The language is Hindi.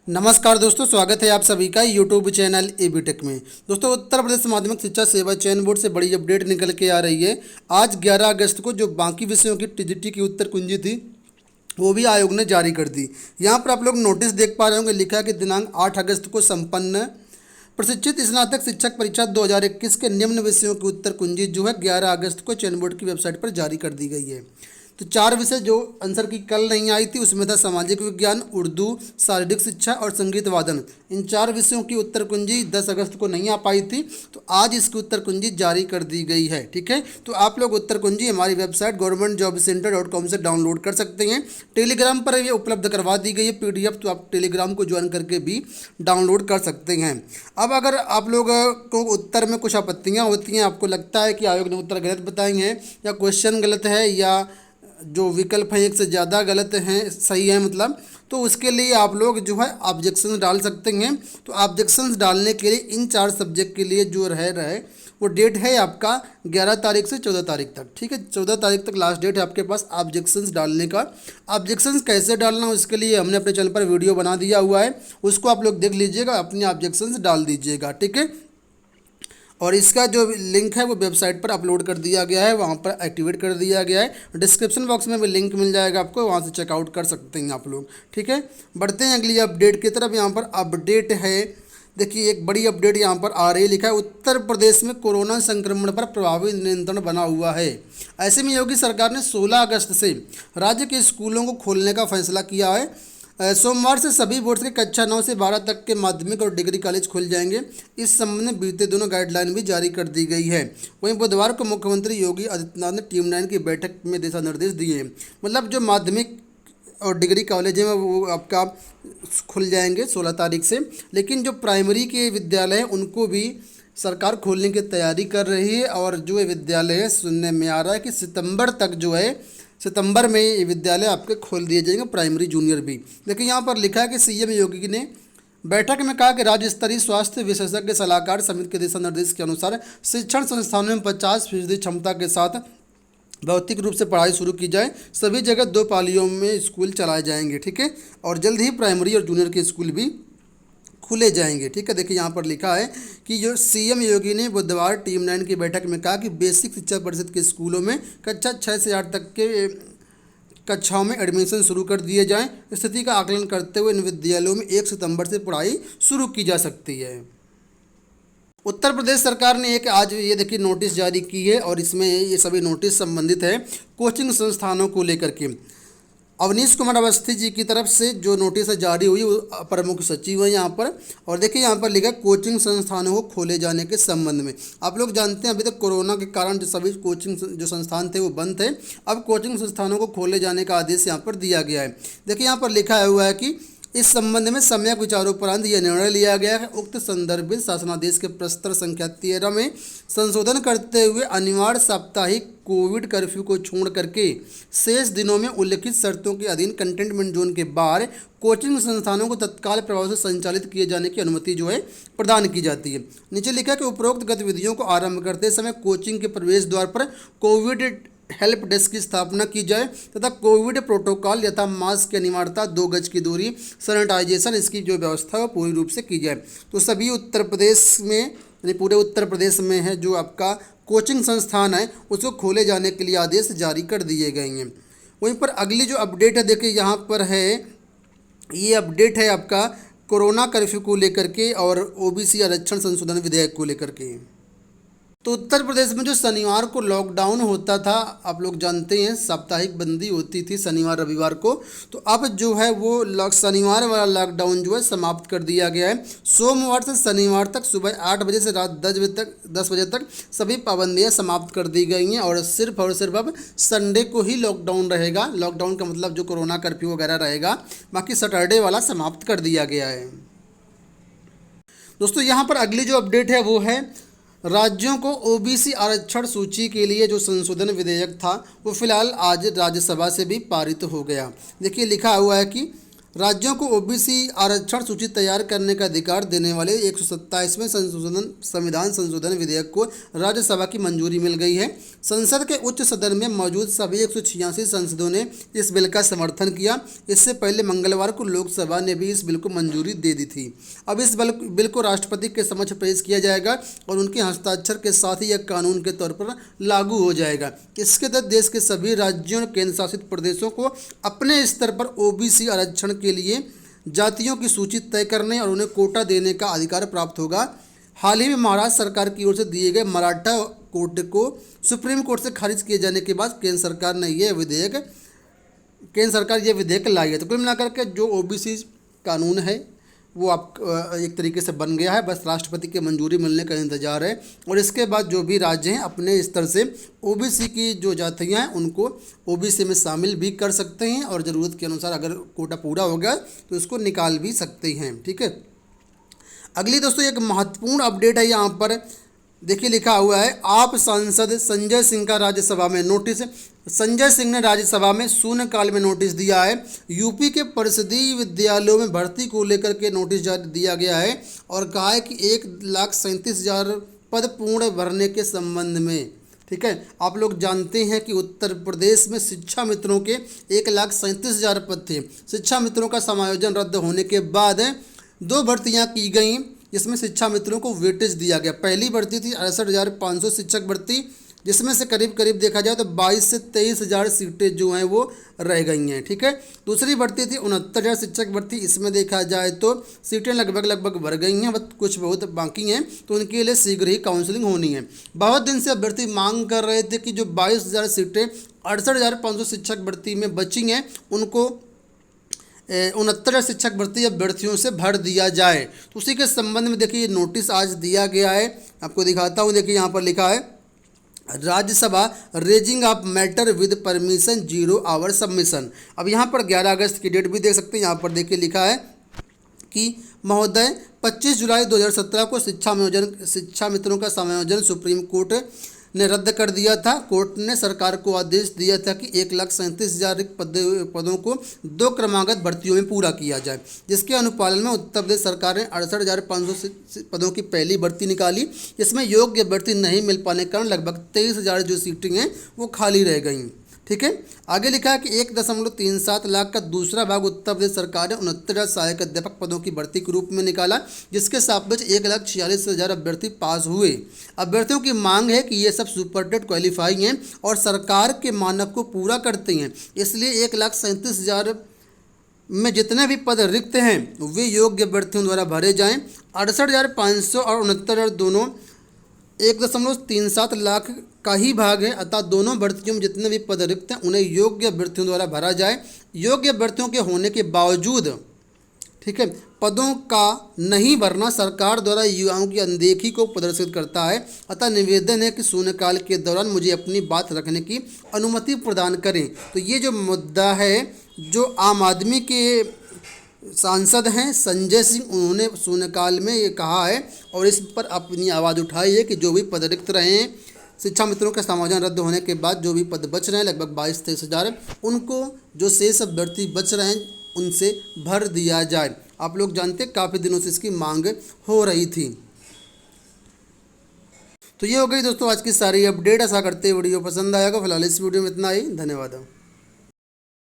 नमस्कार दोस्तों, स्वागत है आप सभी का यूट्यूब चैनल एबीटेक में। दोस्तों, उत्तर प्रदेश माध्यमिक शिक्षा सेवा चयन बोर्ड से बड़ी अपडेट निकल के आ रही है। आज 11 अगस्त को जो बाकी विषयों की टीजीटी की उत्तर कुंजी थी वो भी आयोग ने जारी कर दी। यहाँ पर आप लोग नोटिस देख पा रहे होंगे, लिखा है कि दिनांक 8 अगस्त को संपन्न प्रशिक्षित स्नातक शिक्षक परीक्षा 2021 के निम्न विषयों की उत्तर कुंजी जो है 11 अगस्त को चयन बोर्ड की वेबसाइट पर जारी कर दी गई है। तो 4 विषय जो आंसर की कल नहीं आई थी उसमें था सामाजिक विज्ञान, उर्दू, शारीरिक शिक्षा और संगीत वादन। इन 4 विषयों की उत्तर कुंजी 10 अगस्त को नहीं आ पाई थी, तो आज इसकी उत्तर कुंजी जारी कर दी गई है। ठीक है, तो आप लोग उत्तर कुंजी हमारी वेबसाइट governmentjobcenter.com से डाउनलोड कर सकते हैं। टेलीग्राम पर ये उपलब्ध करवा दी गई है PDF, तो आप टेलीग्राम को ज्वाइन करके भी डाउनलोड कर सकते हैं। अब अगर आप लोग को उत्तर में कुछ आपत्तियाँ होती हैं, आपको लगता है कि आयोग ने उत्तर गलत बताए हैं या क्वेश्चन गलत है या जो विकल्प हैं एक से ज़्यादा गलत हैं, सही है मतलब, तो उसके लिए आप लोग जो है ऑब्जेक्शन डाल सकते हैं। तो ऑब्जेक्शंस डालने के लिए इन 4 सब्जेक्ट के लिए जो रहे वो डेट है आपका 11 तारीख से 14 तारीख तक। ठीक है, 14 तारीख तक लास्ट डेट है आपके पास ऑब्जेक्शंस डालने का। ऑब्जेक्शंस कैसे डालना उसके लिए हमने अपने चैनल पर वीडियो बना दिया हुआ है, उसको आप लोग देख लीजिएगा, अपने ऑब्जेक्शंस डाल दीजिएगा। ठीक है, और इसका जो लिंक है वो वेबसाइट पर अपलोड कर दिया गया है, वहाँ पर एक्टिवेट कर दिया गया है। डिस्क्रिप्शन बॉक्स में भी लिंक मिल जाएगा आपको, वहाँ से चेकआउट कर सकते हैं आप लोग। ठीक है, बढ़ते हैं अगली अपडेट की तरफ। यहाँ पर अपडेट है, देखिए एक बड़ी अपडेट यहाँ पर आ रही है, लिखा है उत्तर प्रदेश में कोरोना संक्रमण पर प्रभावी नियंत्रण बना हुआ है। ऐसे में योगी सरकार ने 16 अगस्त से राज्य के स्कूलों को खोलने का फैसला किया है। सोमवार से सभी बोर्ड्स के कक्षा 9 से 12 तक के माध्यमिक और डिग्री कॉलेज खुल जाएंगे। इस संबंध में बीते दिनों गाइडलाइन भी जारी कर दी गई है। वहीं बुधवार को मुख्यमंत्री योगी आदित्यनाथ ने टीम 9 की बैठक में दिशा निर्देश दिए हैं। मतलब जो माध्यमिक और डिग्री कॉलेज हैं वो आपका खुल जाएंगे 16 तारीख से, लेकिन जो प्राइमरी के विद्यालय हैं उनको भी सरकार खोलने की तैयारी कर रही है। और जो ये विद्यालय है, सुनने में आ रहा है कि सितंबर में ये विद्यालय आपके खोल दिए जाएंगे, प्राइमरी जूनियर भी। देखिए यहाँ पर लिखा है कि सीएम योगी ने बैठक में कहा कि राज्य स्तरीय स्वास्थ्य विशेषज्ञ सलाहकार समिति के दिशा निर्देश के अनुसार शिक्षण संस्थानों में 50% क्षमता के साथ भौतिक रूप से पढ़ाई शुरू की जाए। सभी जगह 2 पालियों में स्कूल चलाए जाएंगे। ठीक है, और जल्द ही प्राइमरी और जूनियर के स्कूल भी खुले जाएंगे। ठीक है, देखिए यहाँ पर लिखा है कि जो सीएम योगी ने बुधवार टीम 9 की बैठक में कहा कि बेसिक शिक्षा परिषद के स्कूलों में कक्षा 6 से 8 तक के कक्षाओं में एडमिशन शुरू कर दिए जाएं। स्थिति का आकलन करते हुए इन विद्यालयों में 1 सितंबर से पढ़ाई शुरू की जा सकती है। उत्तर प्रदेश सरकार ने एक आज ये देखिए नोटिस जारी की है, और इसमें ये सभी नोटिस संबंधित है कोचिंग संस्थानों को लेकर के। अवनीश कुमार अवस्थी जी की तरफ से जो नोटिस जारी हुई वो अपर मुख्य सचिव है यहाँ पर। और देखिए यहाँ पर लिखा है कोचिंग संस्थानों को खोले जाने के संबंध में। आप लोग जानते हैं अभी तक कोरोना के कारण जो सभी कोचिंग जो संस्थान थे वो बंद थे। अब कोचिंग संस्थानों को खोले जाने का आदेश यहाँ पर दिया गया है। देखिए यहाँ पर लिखा हुआ है कि इस संबंध में सम्यक विचारोपरांत यह निर्णय लिया गया है। उक्त संदर्भित शासनादेश के प्रस्तर संख्या 13 में संशोधन करते हुए अनिवार्य साप्ताहिक कोविड कर्फ्यू को छोड़ करके शेष दिनों में उल्लिखित शर्तों के अधीन कंटेनमेंट जोन के बाहर कोचिंग संस्थानों को तत्काल प्रभाव से संचालित किए जाने की अनुमति जो है प्रदान की जाती है। नीचे लिखा कि उपरोक्त गतिविधियों को आरंभ करते समय कोचिंग के प्रवेश द्वार पर कोविड हेल्प डेस्क की स्थापना की जाए तथा कोविड प्रोटोकॉल यथा मास्क की अनिवार्यता, 2 गज की दूरी, सैनिटाइजेशन, इसकी जो व्यवस्था है पूरी रूप से की जाए। तो सभी उत्तर प्रदेश में यानी पूरे उत्तर प्रदेश में है जो आपका कोचिंग संस्थान है उसको खोले जाने के लिए आदेश जारी कर दिए गए हैं। वहीं पर अगली जो अपडेट है, देखिए यहाँ पर है, ये अपडेट है आपका कोरोना कर्फ्यू को लेकर के और OBC आरक्षण संशोधन विधेयक को लेकर के। तो उत्तर प्रदेश में जो शनिवार को लॉकडाउन होता था, आप लोग जानते हैं साप्ताहिक बंदी होती थी शनिवार रविवार को, तो अब जो है वो शनिवार वाला लॉकडाउन जो है समाप्त कर दिया गया है। सोमवार से शनिवार तक सुबह 8 बजे से रात 10 बजे तक सभी पाबंदियां समाप्त कर दी गई हैं, और सिर्फ अब संडे को ही लॉकडाउन रहेगा। लॉकडाउन का मतलब जो कोरोना कर्फ्यू वगैरह रहेगा, बाकी सैटरडे वाला समाप्त कर दिया गया है। दोस्तों यहाँ पर अगली जो अपडेट है वो है राज्यों को OBC आरक्षण सूची के लिए जो संशोधन विधेयक था वो फिलहाल आज राज्यसभा से भी पारित हो गया। देखिए लिखा हुआ है कि राज्यों को ओबीसी आरक्षण सूची तैयार करने का अधिकार देने वाले 127वें संविधान संशोधन विधेयक को राज्यसभा की मंजूरी मिल गई है। संसद के उच्च सदन में मौजूद सभी 186 सांसदों ने इस बिल का समर्थन किया। इससे पहले मंगलवार को लोकसभा ने भी इस बिल को मंजूरी दे दी थी। अब इस बिल को राष्ट्रपति के समक्ष पेश किया जाएगा और उनके हस्ताक्षर के साथ ही यह कानून के तौर पर लागू हो जाएगा। इसके तहत देश के सभी राज्यों और केंद्र शासित प्रदेशों को अपने स्तर पर ओबीसी आरक्षण के लिए जातियों की सूची तय करने और उन्हें कोटा देने का अधिकार प्राप्त होगा। हाल ही में महाराष्ट्र सरकार की ओर से दिए गए मराठा कोटे को सुप्रीम कोर्ट से खारिज किए जाने के बाद केंद्र सरकार ये विधेयक लाई है। तो कुल मिलाकर के जो ओबीसी कानून है वो आप एक तरीके से बन गया है, बस राष्ट्रपति की मंजूरी मिलने का इंतजार है। और इसके बाद जो भी राज्य हैं अपने स्तर से ओबीसी की जो जातियां हैं उनको ओबीसी में शामिल भी कर सकते हैं और ज़रूरत के अनुसार अगर कोटा पूरा हो गया तो इसको निकाल भी सकते हैं। ठीक है, अगली दोस्तों एक महत्वपूर्ण अपडेट है। यहाँ पर देखिए लिखा हुआ है, आप सांसद संजय सिंह का राज्यसभा में नोटिस। संजय सिंह ने राज्यसभा में शून्यकाल में नोटिस दिया है। यूपी के परिषदीय विद्यालयों में भर्ती को लेकर के नोटिस दिया गया है और कहा है कि 1,37,000 पद पूर्ण भरने के संबंध में। ठीक है, आप लोग जानते हैं कि उत्तर प्रदेश में शिक्षा मित्रों के 1,37,000 पद थे। शिक्षा मित्रों का समायोजन रद्द होने के बाद 2 भर्तियां की गई जिसमें शिक्षा मित्रों को वेटेज दिया गया। पहली भर्ती थी 68,500 शिक्षक भर्ती, जिसमें से करीब करीब देखा जाए तो 22 से 23,000 सीटें जो हैं वो रह गई हैं। ठीक है, दूसरी भर्ती थी 69,000 शिक्षक भर्ती, इसमें देखा जाए तो सीटें लगभग भर गई हैं, बस कुछ बहुत बाकी हैं, तो उनके लिए शीघ्र ही काउंसलिंग होनी है। बहुत दिन से अभ्यर्थी मांग कर रहे थे कि जो 22,000 सीटें 68,500 शिक्षक भर्ती में बची हैं उनको 69 शिक्षक भर्ती अभ्यर्थियों से भर दिया जाए। तो उसी के संबंध में देखिए नोटिस आज दिया गया है, आपको दिखाता हूँ। देखिए यहाँ पर लिखा है, Rajya Sabha raising of matter with permission 0 hour submission. अब यहाँ पर 11 अगस्त की डेट भी देख सकते हैं। यहाँ पर देखिए लिखा है कि महोदय 25 जुलाई 2017 को शिक्षा मित्रों का समायोजन सुप्रीम कोर्ट ने रद्द कर दिया था। कोर्ट ने सरकार को आदेश दिया था कि 1,37,000 पदों को 2 क्रमागत भर्तियों में पूरा किया जाए, जिसके अनुपालन में उत्तर प्रदेश सरकार ने 68,500 पदों की पहली भर्ती निकाली। इसमें योग्य अभ्यर्थी नहीं मिल पाने के कारण लगभग 23,000 जो सीटें हैं वो खाली रह गई। ठीक है, आगे लिखा है कि 1.37 लाख का दूसरा भाग उत्तर प्रदेश सरकार ने 69,000 सहायक अध्यापक पदों की भर्ती के रूप में निकाला, जिसके सापेक्ष 1,46,000 अभ्यर्थी पास हुए। अभ्यर्थियों की मांग है कि ये सब सुपरटेट क्वालिफाइंग हैं और सरकार के मानक को पूरा करते हैं, इसलिए 1,37,000 में जितने भी पद रिक्त हैं वे योग्य अभ्यर्थियों द्वारा भरे जाएं। 68,500 और 69,000 दोनों 1.37 लाख का ही भाग है, अतः दोनों भर्तियों में जितने भी पद रिक्त हैं उन्हें योग्य अभ्यर्थियों द्वारा भरा जाए। योग्य अभ्यर्थियों के होने के बावजूद, ठीक है, पदों का नहीं भरना सरकार द्वारा युवाओं की अनदेखी को प्रदर्शित करता है। अतः निवेदन है कि शून्यकाल के दौरान मुझे अपनी बात रखने की अनुमति प्रदान करें। तो ये जो मुद्दा है, जो आम आदमी के सांसद हैं संजय सिंह, उन्होंने शून्यकाल में ये कहा है और इस पर अपनी आवाज़ उठाई है कि जो भी पद रिक्त रहे हैं, शिक्षा मित्रों का समायोजन रद्द होने के बाद जो भी पद बच रहे हैं लगभग 22-23 हज़ार, उनको जो शेष अभ्यर्थी बच रहे हैं उनसे भर दिया जाए। आप लोग जानते हैं काफ़ी दिनों से इसकी मांग हो रही थी। तो ये हो गई दोस्तों आज की सारी अपडेट। आशा करते हैं वीडियो पसंद आएगा। फिलहाल इस वीडियो में इतना ही, धन्यवाद।